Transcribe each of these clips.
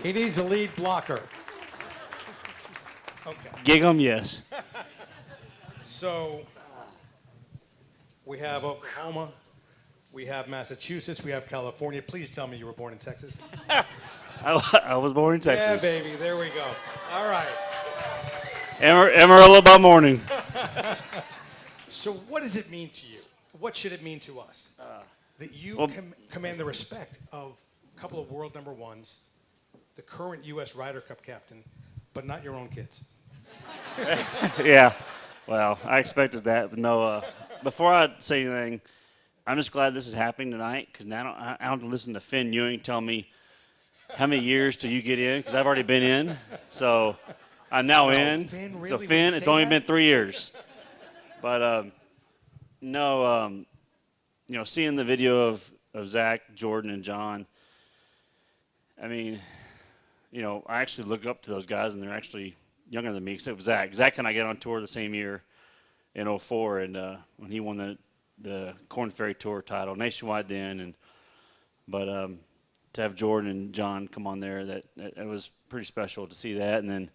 He needs a lead blocker. Okay. Gig 'em, yes. So we have Oklahoma, we have Massachusetts, we have California. Please tell me you were born in Texas. I was born in Texas. Yeah, baby. There we go. All right. Amarillo by morning. So what does it mean to you? What should it mean to us that you command the respect of a couple of world number ones, the current U.S. Ryder Cup captain, but not your own kids? Yeah. Well, I expected that, but no. Before I say anything, I'm just glad this is happening tonight because now I don't have to listen to Finn Ewing tell me how many years till you get in because I've already been in. So I'm now in. Finn really So would Finn, say it's only that? been 3 years. But seeing the video of Zach, Jordan, and John, I mean, I actually look up to those guys, and they're actually younger than me, except Zach. Zach and I got on tour the same year in '04, and when he won the Korn Ferry Tour title, nationwide then. But to have Jordan and John come on there, that was pretty special to see that. And then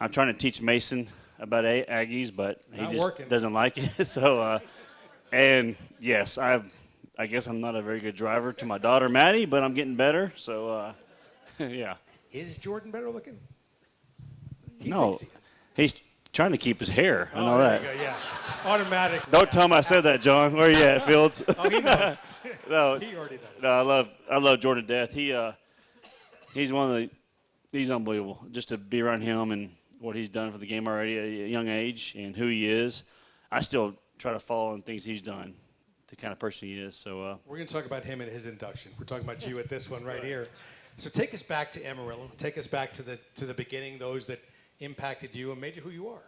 I'm trying to teach Mason about Aggies, but he Not just working. doesn't like it. So, and yes, I guess I'm not a very good driver to my daughter Maddie, but I'm getting better. So, yeah. Is Jordan better looking? He No, thinks he is. he's trying to keep his hair. I know there that. you go, yeah. Automatic. Don't tell him I said that, John. Where you at, Fields? Oh, he knows. No, He already knows. no, I love Jordan to death. He's he's unbelievable. Just to be around him and what he's done for the game already at a young age and who he is, I still try to follow in things he's done, the kind of person he is. So We're going to talk about him and his induction. We're talking about you at this one right here. So take us back to Amarillo. Take us back to the beginning, those that impacted you and made you who you are.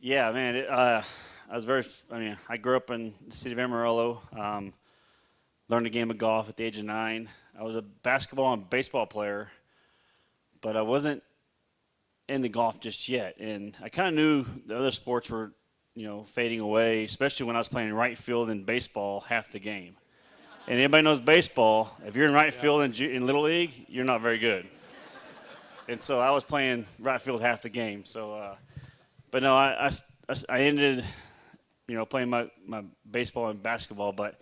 yeah, man, I grew up in the city of Amarillo. Learned the game of golf at the age of 9. I was a basketball and baseball player, but I wasn't into golf just yet. And I kind of knew the other sports were, fading away, especially when I was playing right field in baseball half the game. And anybody knows baseball, if you're in right field in Little League, you're not very good. And so I was playing right field half the game. So, but no, I ended, playing my baseball and basketball. But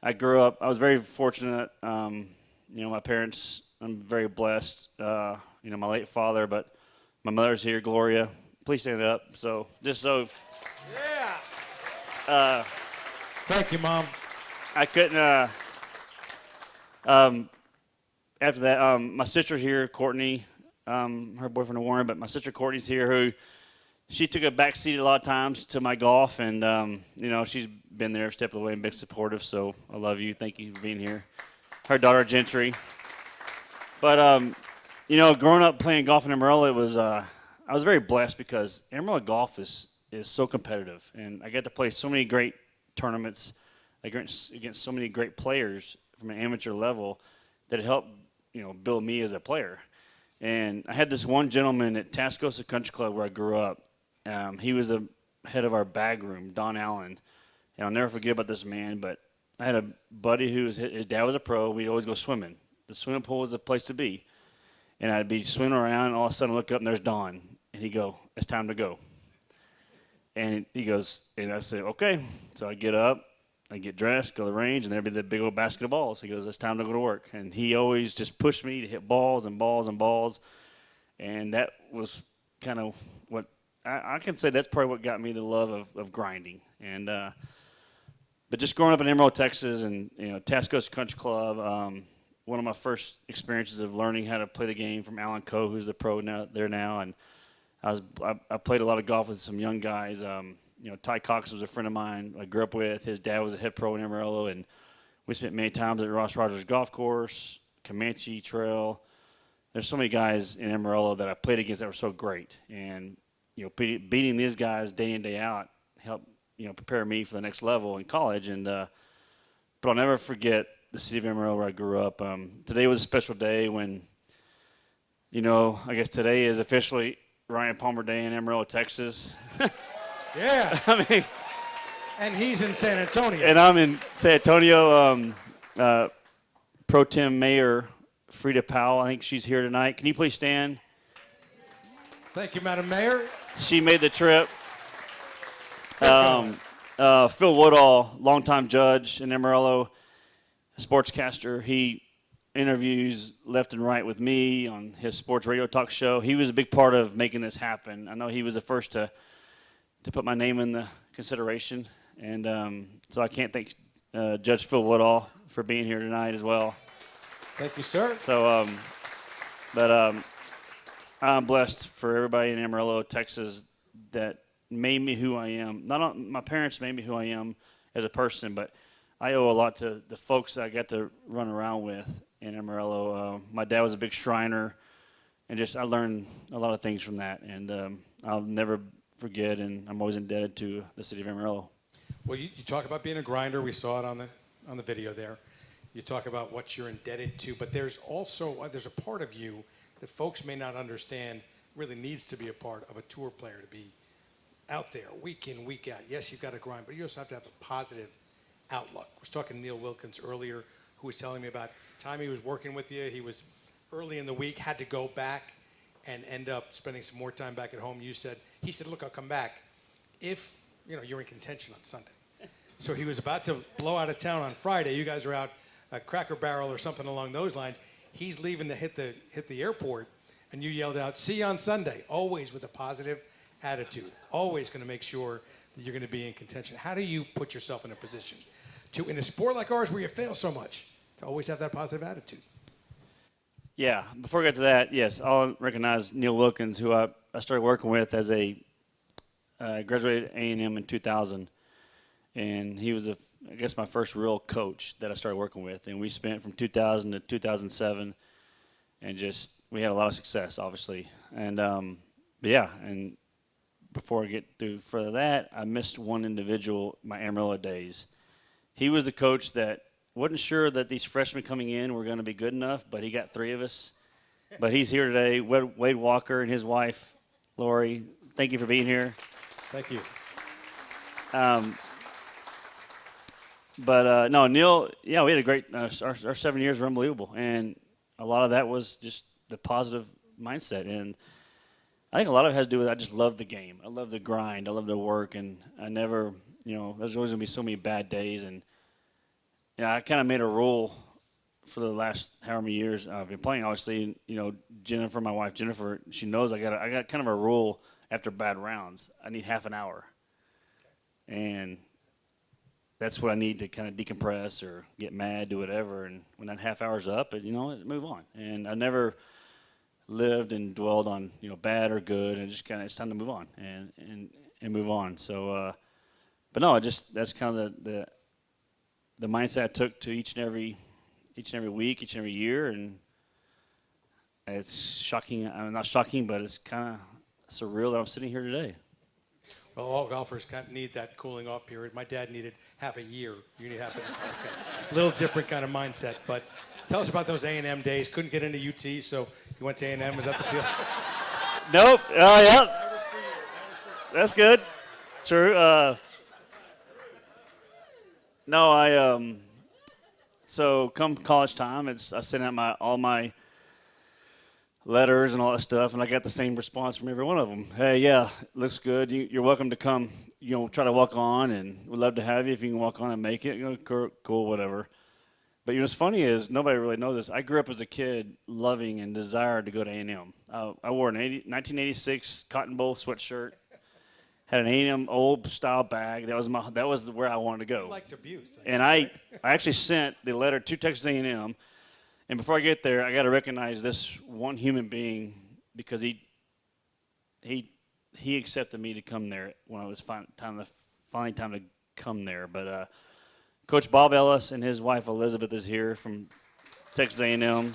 I grew up, I was very fortunate. My parents, I'm very blessed. My late father, but my mother's here, Gloria. Please stand up. So, just so. Yeah. Thank you, Mom. I couldn't. After that, my sister here, Courtney, her boyfriend Warren, but my sister Courtney's here, who she took a back seat a lot of times to my golf, and she's been there, stepped away, and been supportive. So I love you. Thank you for being here. Her daughter Gentry. But growing up playing golf in Amarillo, it was I was very blessed because Amarillo golf is so competitive, and I got to play so many great tournaments against so many great players from an amateur level that it helped, build me as a player. And I had this one gentleman at Tascosa Country Club where I grew up. He was the head of our bag room, Don Allen. And I'll never forget about this man, but I had a buddy his dad was a pro. We'd always go swimming. The swimming pool was the place to be. And I'd be swimming around, and all of a sudden I look up, and there's Don. And he'd go, "It's time to go." And he goes, and I say, "Okay." So I get up. I get dressed, go to the range, and there'd be the big old basket of balls. He goes, "It's time to go to work." And he always just pushed me to hit balls and balls and balls. And that was kind of what I can say that's probably what got me the love of grinding. And but just growing up in Amarillo, Texas, and Tascosa Country Club, one of my first experiences of learning how to play the game from Alan Coe, who's the pro now. And I played a lot of golf with some young guys. Ty Cox was a friend of mine I grew up with. His dad was a head pro in Amarillo, and we spent many times at Ross Rogers Golf Course, Comanche Trail. There's so many guys in Amarillo that I played against that were so great. And, beating these guys day in, day out helped, prepare me for the next level in college. And but I'll never forget the city of Amarillo where I grew up. Today was a special day when, I guess today is officially Ryan Palmer Day in Amarillo, Texas. Yeah. I mean, And he's in San Antonio. and I'm in San Antonio, pro tem mayor Frida Powell. I think she's here tonight. Can you please stand? Thank you, Madam Mayor. She made the trip. Phil Woodall, longtime judge in Amarillo, sportscaster. He interviews left and right with me on his sports radio talk show. He was a big part of making this happen. I know he was the first to put my name in the consideration, and so I can't thank Judge Phil Woodall for being here tonight as well. Thank you, sir. So, I'm blessed for everybody in Amarillo, Texas, that made me who I am. My parents made me who I am as a person, but I owe a lot to the folks that I got to run around with in Amarillo. My dad was a big Shriner, and I learned a lot of things from that, and I'll never forget, and I'm always indebted to the city of Amarillo. Well, you talk about being a grinder. We saw it on the video there. You talk about what you're indebted to, but there's also there's a part of you that folks may not understand really needs to be a part of a tour player to be out there week in, week out. Yes, you've got to grind, but you also have to have a positive outlook. I was talking to Neil Wilkins earlier, who was telling me about the time he was working with you. He was early in the week, had to go back and end up spending some more time back at home. He said, look, I'll come back if you're in contention on Sunday. So he was about to blow out of town on Friday. You guys are out at Cracker Barrel or something along those lines. He's leaving to hit the airport, and you yelled out, "See you on Sunday," always with a positive attitude, always going to make sure that you're going to be in contention. How do you put yourself in a position to, in a sport like ours where you fail so much, to always have that positive attitude? Yeah, before I get to that, yes, I'll recognize Neil Wilkins, who I started working with as graduated A&M in 2000, and he was, I guess, my first real coach that I started working with, and we spent from 2000 to 2007, and we had a lot of success, obviously, and but yeah, and before I get through further that, I missed one individual my Amarillo days. He was the coach that wasn't sure that these freshmen coming in were going to be good enough, but he got 3 of us. But he's here today, Wade Walker and his wife, Lori. Thank you for being here. Thank you. No, Neil, yeah, we had a great, our 7 years were unbelievable. And a lot of that was just the positive mindset. And I think a lot of it has to do with I just love the game. I love the grind. I love the work. And I never, there's always going to be so many bad days. And I kind of made a rule for the last however many years I've been playing. Obviously, Jennifer, my wife, Jennifer, she knows I got kind of a rule after bad rounds. I need half an hour. And that's what I need to kind of decompress or get mad, do whatever. And when that half hour's up, move on. And I never lived and dwelled on, bad or good. And just it's time to move on and move on. So, but no, that's kind of the mindset I took to each and every week, each and every year. And it's shocking. I mean, not shocking, but it's kind of surreal that I'm sitting here today. Well, all golfers need that cooling off period. My dad needed half a year. You need half a year. Okay. A little different kind of mindset. But tell us about those A&M days. Couldn't get into UT, so you went to A&M. Was that the deal? Nope. Yeah. That's good. True. No, so come college time, I sent out all my letters and all that stuff, and I got the same response from every one of them. Hey, yeah, looks good. You're welcome to come, try to walk on, and we'd love to have you if you can walk on and make it. Cool, whatever. But what's funny is nobody really knows this. I grew up as a kid loving and desired to go to A&M. I wore an 1986 Cotton Bowl sweatshirt, had an A&M old style bag. That was where I wanted to go. You liked abuse. And I actually sent the letter to Texas A&M. And before I get there, I got to recognize this one human being because he accepted me to come there when it was finally time to come there. But Coach Bob Ellis and his wife Elizabeth is here from Texas A&M.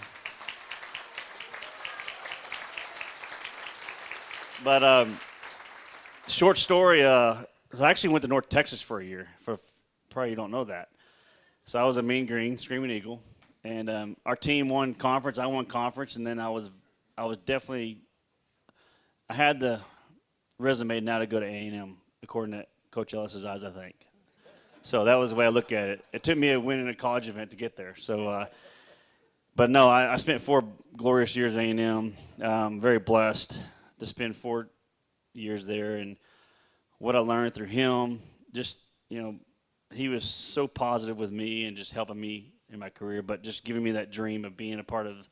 But short story, so I actually went to North Texas for a year. Probably you don't know that. So I was a Mean Green, Screaming Eagle. And our team won conference. I won conference, and then I was definitely. I had the resume now to go to A&M, according to Coach Ellis's eyes, I think. So that was the way I look at it. It took me a win in a college event to get there. So, But no, I spent 4 glorious years at A&M. Very blessed to spend 4 years there, and what I learned through him, just, he was so positive with me and just helping me in my career, but just giving me that dream of being a part of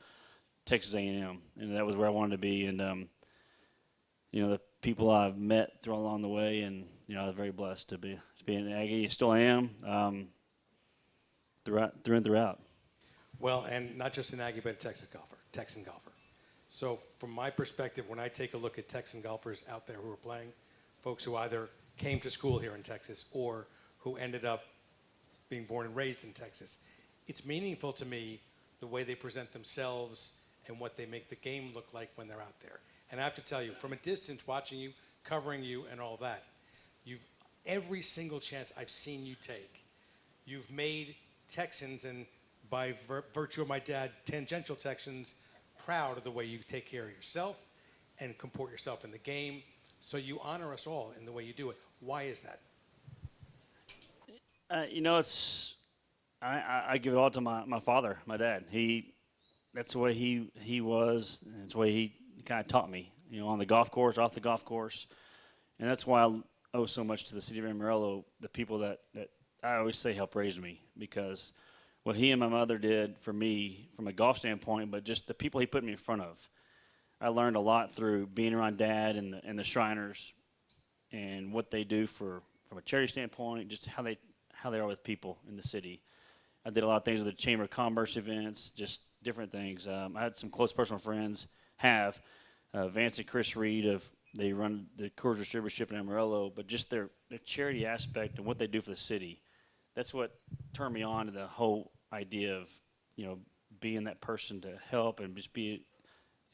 Texas A&M, and that was where I wanted to be. And the people I've met through along the way, and I was very blessed to be an Aggie. I still am, through and throughout. Well, and not just an Aggie, but a Texan golfer. So from my perspective, when I take a look at Texan golfers out there who are playing, folks who either came to school here in Texas or who ended up being born and raised in Texas, it's meaningful to me the way they present themselves and what they make the game look like when they're out there. And I have to tell you, from a distance, watching you, covering you, and all that, every single chance I've seen you take, you've made Texans, and by virtue of my dad, tangential Texans, proud of the way you take care of yourself and comport yourself in the game. So you honor us all in the way you do it. Why is that? I give it all to my father, my dad. That's the way he was, and that's the way he kind of taught me, on the golf course, off the golf course. And that's why I owe so much to the city of Amarillo, the people that I always say helped raise me, because what he and my mother did for me from a golf standpoint, but just the people he put me in front of. I learned a lot through being around Dad and the Shriners and what they do from a charity standpoint, just how they are with people in the city. I did a lot of things with the Chamber of Commerce events, just different things. I had some close personal friends, Vance and Chris Reed, they run the Coors Distributorship in Amarillo, but just their charity aspect and what they do for the city. That's what turned me on to the whole idea of, being that person to help and just be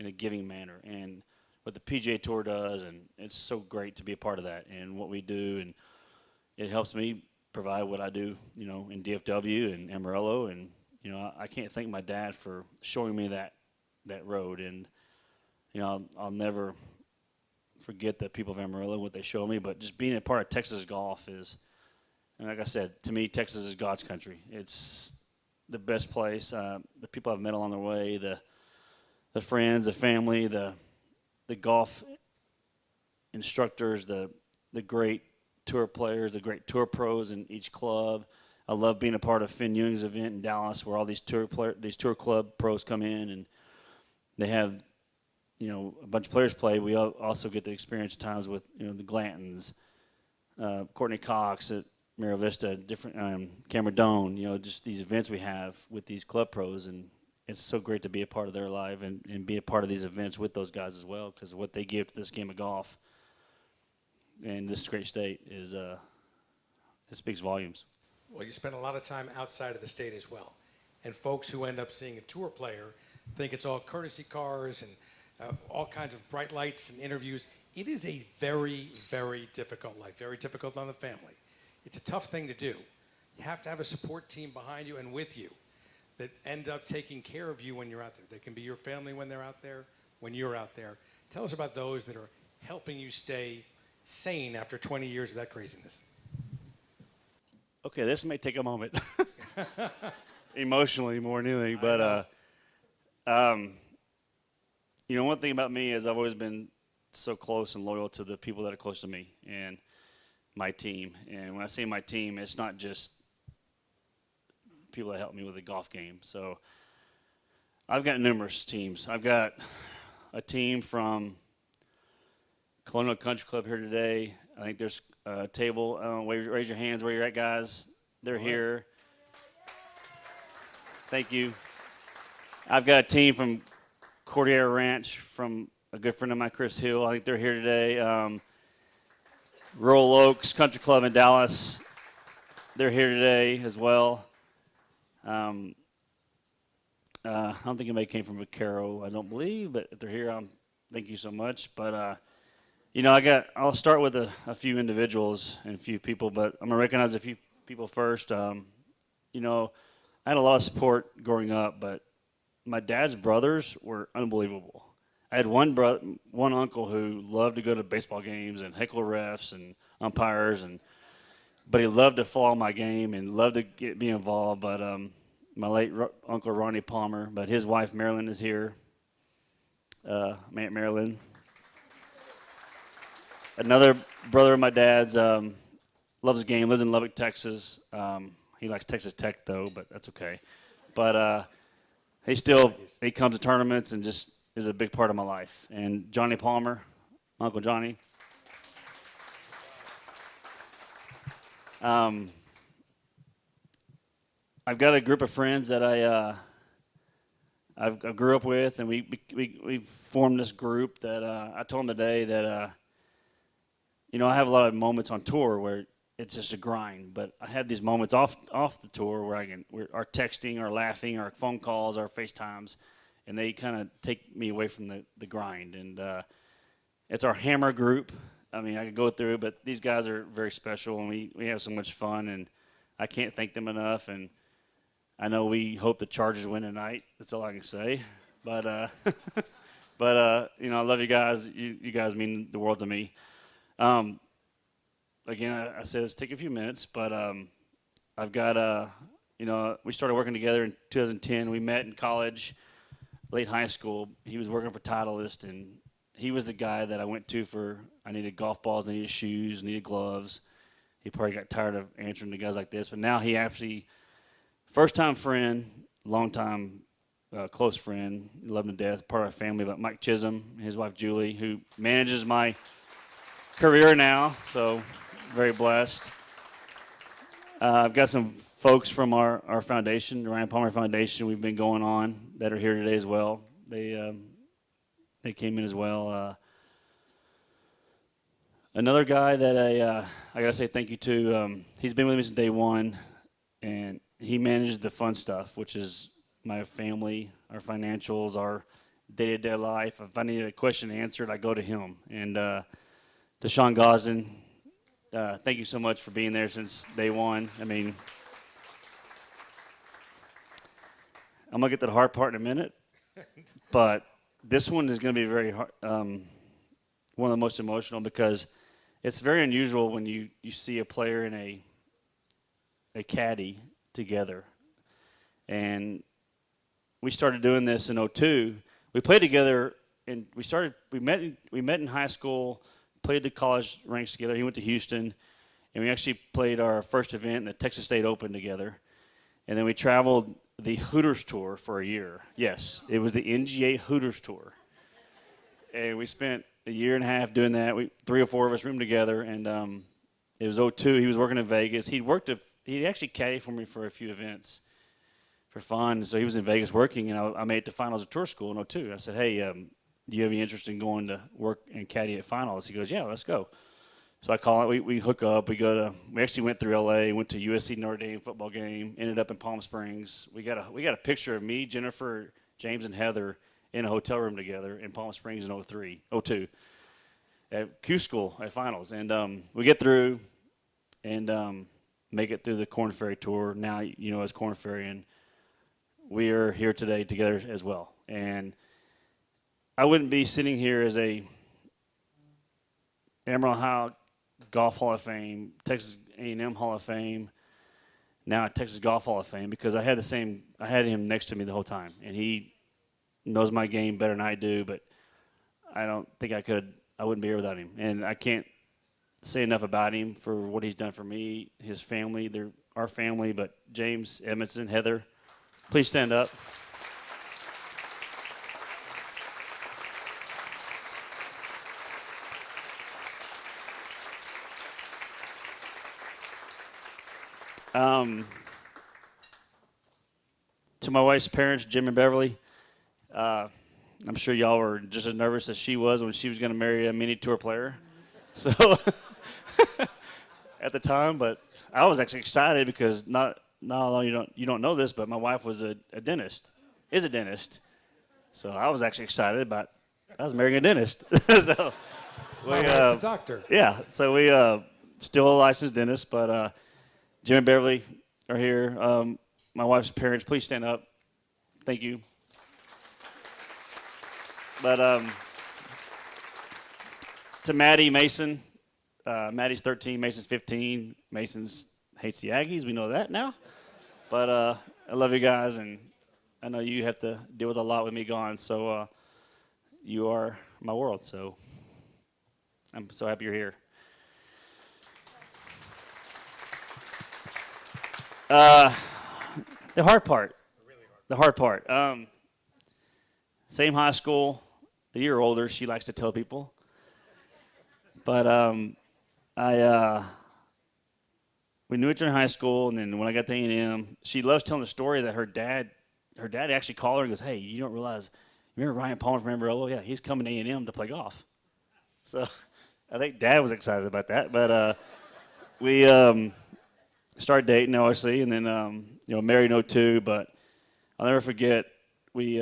in a giving manner. And what the PGA Tour does, and it's so great to be a part of that and what we do, and it helps me provide what I do, in DFW and Amarillo. And, I can't thank my dad for showing me that road. And, I'll never forget the people of Amarillo, what they showed me, but just being a part of Texas golf is, and like I said, to me, Texas is God's country. It's the best place. The people I've met along the way, the friends, the family, the golf instructors, the great tour players, the great tour pros in each club. I love being a part of Finn Ewing's event in Dallas, where all these tour club pros come in, and they have, a bunch of players play. We also get to experience times with, the Glantons, Courtney Cox at Mira Vista, different Cameron Doan, just these events we have with these club pros, and it's so great to be a part of their life and be a part of these events with those guys as well, because what they give to this game of golf and this great state is it speaks volumes. Well, you spend a lot of time outside of the state as well, and folks who end up seeing a tour player think it's all courtesy cars and all kinds of bright lights and interviews. It is a very, very difficult life, very difficult on the family. It's a tough thing to do. You have to have a support team behind you and with you that end up taking care of you when you're out there. They can be your family when they're out there, when you're out there. Tell us about those that are helping you stay sane after 20 years of that craziness. Okay, this may take a moment, emotionally more than anything, but one thing about me is I've always been so close and loyal to the people that are close to me and my team. And when I say my team, it's not just people that help me with the golf game. So I've got numerous teams. I've got a team from Colonial Country Club here today. I think there's a table. Raise your hands where you're at, guys. They're here. Thank you. I've got a team from Cordillera Ranch from a good friend of mine, Chris Hill. I think they're here today. Rural Oaks Country Club in Dallas. They're here today as well. I don't think anybody came from Vaquero, I don't believe, but if they're here, thank you so much. But, I'll start with a few individuals and a few people, but I'm going to recognize a few people first. I had a lot of support growing up, but my dad's brothers were unbelievable. I had one uncle who loved to go to baseball games and heckle refs and umpires, but he loved to follow my game and loved to be involved. But my late Uncle Ronnie Palmer, but his wife Marilyn is here. Aunt Marilyn. Another brother of my dad's loves the game, lives in Lubbock, Texas. He likes Texas Tech though, but that's okay. But he comes to tournaments and just is a big part of my life. And Johnny Palmer, Uncle Johnny. I've got a group of friends that I grew up with, and we formed this group that I told them today that I have a lot of moments on tour where it's just a grind, but I have these moments off the tour where our texting, our laughing, our phone calls, our FaceTimes, and they kind of take me away from the grind. And it's our Hammer group. I mean, I could go through it, but these guys are very special, and we have so much fun, and I can't thank them enough. And I know we hope the Chargers win tonight. That's all I can say. But I love you guys. You guys mean the world to me. Again, I said it's take a few minutes, but I've got we started working together in 2010. We met in college, late high school. He was working for Titleist, and he was the guy that I went to for I needed golf balls, I needed shoes, needed gloves. He probably got tired of answering to guys like this, but now he actually first-time friend, long-time close friend, love him to death, part of our family, but Mike Chisholm and his wife Julie, who manages my career now, so very blessed. I've got some folks from our foundation, the Ryan Palmer Foundation, we've been going on that are here today as well. They came in as well. Another guy that I got to say thank you to, he's been with me since day one, and he manages the fun stuff, which is my family, our financials, our day-to-day life. If I need a question answered, I go to him. And to Sean Gosden, thank you so much for being there since day one. I mean, I'm going to get to the hard part in a minute, but this one is going to be very hard, one of the most emotional because it's very unusual when you see a player in a caddie together. And we started doing this in 2002. We played together, and we met in high school, played the college ranks together. He went to Houston, and we actually played our first event in the Texas State Open together. And then we traveled the Hooters Tour for a year. Yes, it was the NGA Hooters Tour. And we spent a year and a half doing that. 3 or 4 of us roomed together, and it was 2002. He was working in Vegas. He actually caddied for me for a few events for fun. So he was in Vegas working, and I made it to finals of tour school in 2002. I said, hey, do you have any interest in going to work and caddy at finals? He goes, yeah, let's go. So I call it. We hook up. We actually went through L.A., went to USC Notre Dame football game, ended up in Palm Springs. We got a picture of me, Jennifer, James, and Heather in a hotel room together in Palm Springs in 2002 at Q School at finals. And we get through and make it through the Korn Ferry Tour. Now, as Korn Ferry, and we are here today together as well. And I wouldn't be sitting here as a Amarillo High Golf Hall of Fame, Texas A&M Hall of Fame, now Texas Golf Hall of Fame because I had him next to me the whole time, and he knows my game better than I do. But I don't think I wouldn't be here without him, and I can't say enough about him for what he's done for me, his family. They're our family. But James, Edmondson, Heather, please stand up. To my wife's parents, Jim and Beverly, I'm sure y'all were just as nervous as she was when she was going to marry a mini tour player. So at the time, but I was actually excited because not only you don't know this, but my wife was a dentist, is a dentist. So I was actually excited about I was marrying a dentist. So my wife's the doctor. Yeah, so we still a licensed dentist, but Jim and Beverly are here. My wife's parents, please stand up. Thank you. But to Maddie, Mason, Maddie's 13, Mason's 15. Mason's hates the Aggies. We know that now. But I love you guys, and I know you have to deal with a lot with me gone. So you are my world. So I'm so happy you're here. The hard part. The hard part. Same high school, a year older. She likes to tell people, but we knew each other in high school, and then when I got to A&M, she loves telling the story that her dad actually called her and goes, "Hey, you don't realize, you remember Ryan Palmer from Amarillo? Yeah, he's coming to A&M to play golf." So I think Dad was excited about that, but we started dating, obviously, and then married in '02. But I'll never forget, we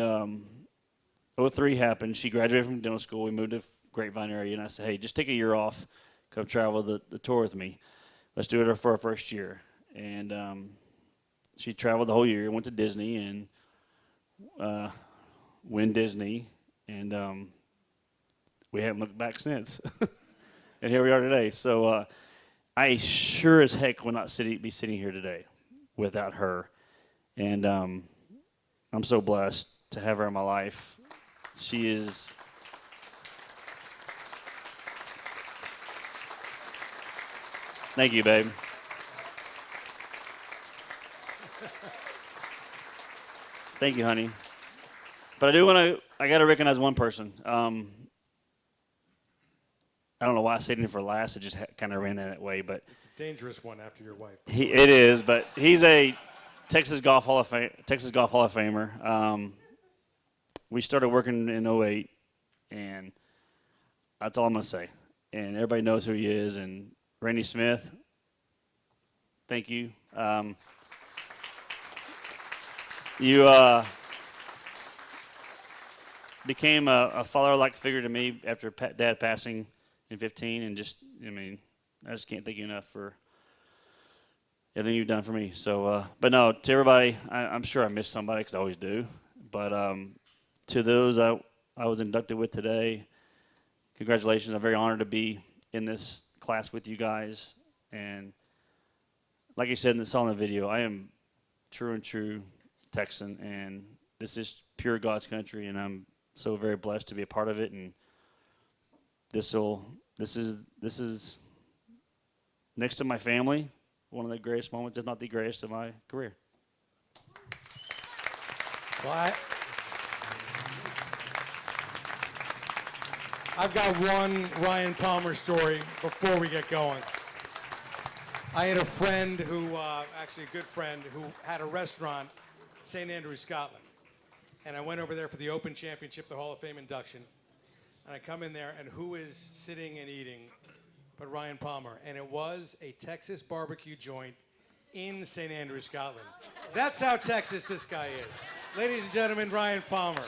'03 happened. She graduated from dental school. We moved to Grapevine area, and I said, "Hey, just take a year off, come travel the tour with me. Let's do it for our first year." And she traveled the whole year, went to Disney, and win Disney, and we haven't looked back since. And here we are today. So I sure as heck would not be sitting here today without her. And I'm so blessed to have her in my life. She is thank you, babe. Thank you, honey. But I got to recognize one person. I don't know why I saved him for last. It just kind of ran that way. But it's a dangerous one after your wife. It is, but he's a Texas Golf Hall of Famer. We started working in '08, and that's all I'm going to say. And everybody knows who he is. And Randy Smith, thank you. You became a father-like figure to me after Dad passing in '15, and I just can't thank you enough for everything you've done for me. So, but no, to everybody, I'm sure I missed somebody because I always do. But to those I was inducted with today, congratulations. I'm very honored to be in this class with you guys. And like you said in the video, I am true Texan, and this is pure God's country, and I'm so very blessed to be a part of it. And this is next to my family, one of the greatest moments, if not the greatest, of my career. Well, I've got one Ryan Palmer story before we get going. I had a friend who, actually a good friend, who had a restaurant in St. Andrews, Scotland. And I went over there for the Open Championship, the Hall of Fame induction. And I come in there, and who is sitting and eating but Ryan Palmer? And it was a Texas barbecue joint in St. Andrews, Scotland. That's how Texas this guy is. Ladies and gentlemen, Ryan Palmer.